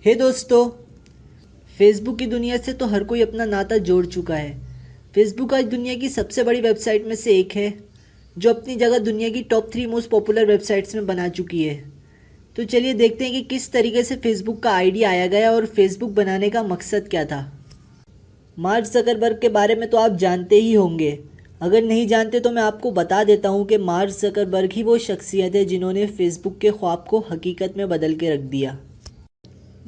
हे दोस्तों, फेसबुक की दुनिया से तो हर कोई अपना नाता जोड़ चुका है। फेसबुक आज दुनिया की सबसे बड़ी वेबसाइट में से एक है, जो अपनी जगह दुनिया की टॉप 3 मोस्ट पॉपुलर वेबसाइट्स में बना चुकी है। तो चलिए देखते हैं कि किस तरीके से फेसबुक का आइडिया आया गया और फेसबुक बनाने का मकसद क्या था। मार्क ज़करबर्ग के बारे में तो आप जानते ही होंगे। अगर नहीं जानते तो मैं आपको बता देता हूँ कि मार्क ज़करबर्ग ही वो शख्सियत है जिन्होंने फेसबुक के ख्वाब को हकीकत में बदल के रख दिया।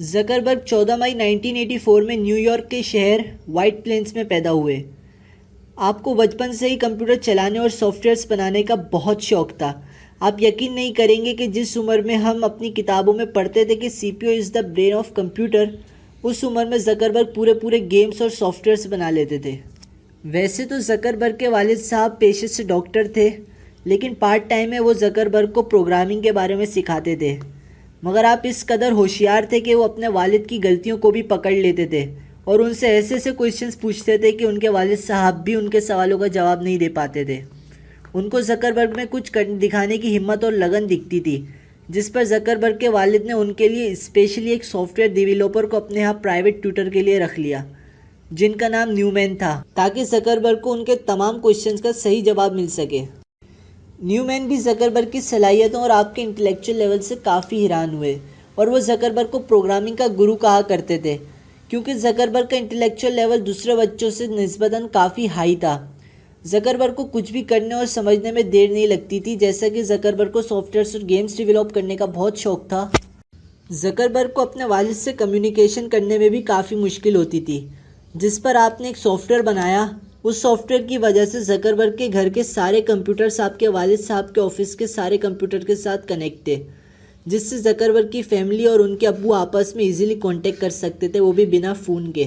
ज़करबर्ग 14 मई 1984 में न्यूयॉर्क के शहर व्हाइट प्लेन्स में पैदा हुए। आपको बचपन से ही कंप्यूटर चलाने और सॉफ्टवेयर्स बनाने का बहुत शौक था। आप यकीन नहीं करेंगे कि जिस उम्र में हम अपनी किताबों में पढ़ते थे कि CPU is the brain of computer, उस उम्र में ज़करबर्ग पूरे पूरे गेम्स और सॉफ्टवेयर्स बना लेते थे। वैसे तो ज़करबर्ग के वालिद साहब पेशे से डॉक्टर थे, लेकिन पार्ट टाइम में वो ज़करबर्ग को प्रोग्रामिंग के बारे में सिखाते थे। मगर आप इस कदर होशियार थे कि वो अपने वालिद की गलतियों को भी पकड़ लेते थे और उनसे ऐसे ऐसे क्वेश्चंस पूछते थे कि उनके वालिद साहब भी उनके सवालों का जवाब नहीं दे पाते थे। उनको ज़करबर्ग में कुछ दिखाने की हिम्मत और लगन दिखती थी, जिस पर ज़करबर्ग के वालिद ने उनके लिए स्पेशली एक सॉफ्टवेयर डेवलपर को अपने यहाँ प्राइवेट ट्यूटर के लिए रख लिया, जिनका नाम न्यूमैन था, ताकि ज़करबर्ग को उनके तमाम क्वेश्चंस का सही जवाब मिल सके। न्यूमैन भी ज़करबर्ग की सलाहियतों और आपके इंटेलेक्चुअल लेवल से काफ़ी हैरान हुए और वो ज़करबर्ग को प्रोग्रामिंग का गुरु कहा करते थे, क्योंकि ज़करबर्ग का इंटेलेक्चुअल लेवल दूसरे बच्चों से निस्बतन काफ़ी हाई था। ज़करबर्ग को कुछ भी करने और समझने में देर नहीं लगती थी। जैसा कि ज़करबर्ग को सॉफ्टवेयर और गेम्स डेवलप करने का बहुत शौक था, ज़करबर्ग को अपने वालिद से कम्युनिकेशन करने में भी काफ़ी मुश्किल होती थी, जिस पर आपने एक सॉफ्टवेयर बनाया। उस सॉफ्टवेयर की वजह से ज़करबर्ग के घर के सारे कंप्यूटर्स आपके वालिद साहब के ऑफिस के सारे कंप्यूटर के साथ कनेक्ट थे, जिससे ज़करबर्ग की फैमिली और उनके अब्बू आपस में इजीली कांटेक्ट कर सकते थे, वो भी बिना फ़ोन के।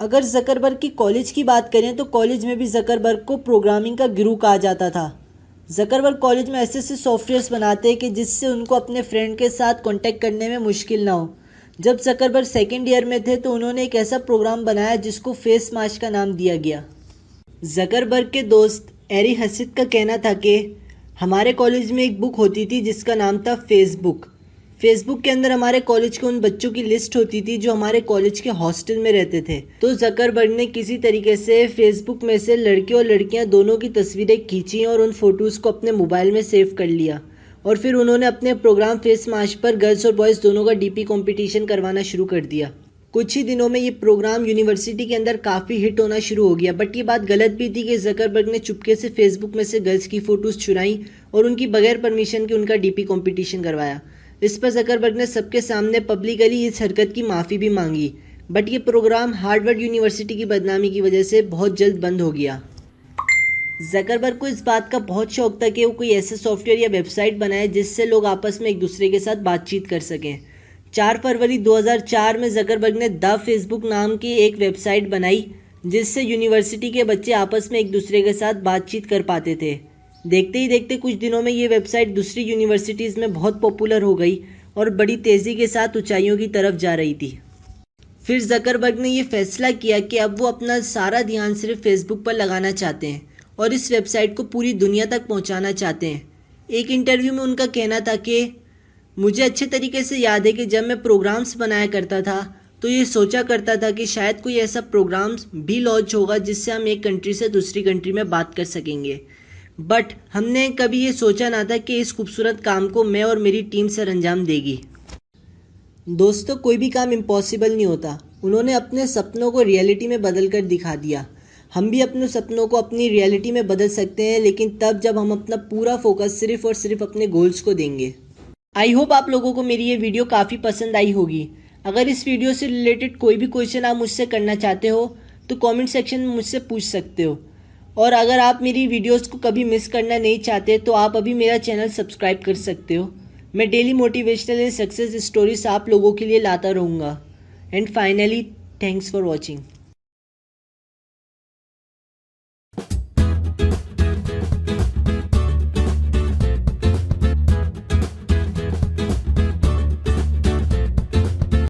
अगर ज़करबर्ग की कॉलेज की बात करें तो कॉलेज में भी ज़करबर्ग को प्रोग्रामिंग का गुरु कहा जाता था। ज़करबर्ग कॉलेज में ऐसे ऐसे सॉफ्टवेयर्स बनाते हैं कि जिससे उनको अपने फ्रेंड के साथ कांटेक्ट करने में मुश्किल ना हो। जब ज़करबर्ग सेकेंड ईयर में थे तो उन्होंने एक ऐसा प्रोग्राम बनाया जिसको फेस मास्क का नाम दिया गया। ज़करबर्ग के दोस्त एरी हसिद का कहना था कि हमारे कॉलेज में एक बुक होती थी जिसका नाम था फेसबुक। फेसबुक के अंदर हमारे कॉलेज के उन बच्चों की लिस्ट होती थी जो हमारे कॉलेज के हॉस्टल में रहते थे। तो ज़करबर्ग ने किसी तरीके से फेसबुक में से लड़के और लड़कियां दोनों की तस्वीरें खींची और उन फ़ोटोज़ को अपने मोबाइल में सेव कर लिया और फिर उन्होंने अपने प्रोग्राम फेस मास्क पर गर्ल्स और बॉयज़ दोनों का डीपी कंपटीशन करवाना शुरू कर दिया। कुछ ही दिनों में ये प्रोग्राम यूनिवर्सिटी के अंदर काफ़ी हिट होना शुरू हो गया। बट ये बात गलत भी थी कि ज़करबर्ग ने चुपके से फेसबुक में से गर्ल्स की फ़ोटोज़ चुराई और उनकी बगैर परमिशन के उनका डीपी कंपटीशन करवाया। इस पर ज़करबर्ग ने सबके सामने पब्लिकली इस हरकत की माफ़ी भी मांगी। बट ये प्रोग्राम हार्वर्ड यूनिवर्सिटी की बदनामी की वजह से बहुत जल्द बंद हो गया। ज़करबर्ग को इस बात का बहुत शौक था कि वो कोई ऐसे सॉफ्टवेयर या वेबसाइट बनाए जिससे लोग आपस में एक दूसरे के साथ बातचीत कर सकें। 4 फरवरी 2004 में ज़करबर्ग ने द फेसबुक नाम की एक वेबसाइट बनाई जिससे यूनिवर्सिटी के बच्चे आपस में एक दूसरे के साथ बातचीत कर पाते थे। देखते ही देखते कुछ दिनों में ये वेबसाइट दूसरी यूनिवर्सिटीज़ में बहुत पॉपुलर हो गई और बड़ी तेज़ी के साथ ऊंचाइयों की तरफ जा रही थी। फिर ज़करबर्ग ने ये फैसला किया कि अब वो अपना सारा ध्यान सिर्फ फेसबुक पर लगाना चाहते हैं और इस वेबसाइट को पूरी दुनिया तक पहुंचाना चाहते हैं। एक इंटरव्यू में उनका कहना था कि मुझे अच्छे तरीके से याद है कि जब मैं प्रोग्राम्स बनाया करता था तो ये सोचा करता था कि शायद कोई ऐसा प्रोग्राम्स भी लॉन्च होगा जिससे हम एक कंट्री से दूसरी कंट्री में बात कर सकेंगे। बट हमने कभी ये सोचा ना था कि इस खूबसूरत काम को मैं और मेरी टीम सर अंजाम देगी। दोस्तों, कोई भी काम इम्पॉसिबल नहीं होता। उन्होंने अपने सपनों को रियलिटी में बदल कर दिखा दिया। हम भी अपने सपनों को अपनी रियलिटी में बदल सकते हैं, लेकिन तब जब हम अपना पूरा फोकस सिर्फ और सिर्फ अपने गोल्स को देंगे। आई होप आप लोगों को मेरी ये वीडियो काफ़ी पसंद आई होगी। अगर इस वीडियो से रिलेटेड कोई भी क्वेश्चन आप मुझसे करना चाहते हो तो कमेंट सेक्शन में मुझसे पूछ सकते हो। और अगर आप मेरी वीडियोस को कभी मिस करना नहीं चाहते तो आप अभी मेरा चैनल सब्सक्राइब कर सकते हो। मैं daily motivational and success stories आप लोगों के लिए लाता रहूँगा। And finally, thanks for watching.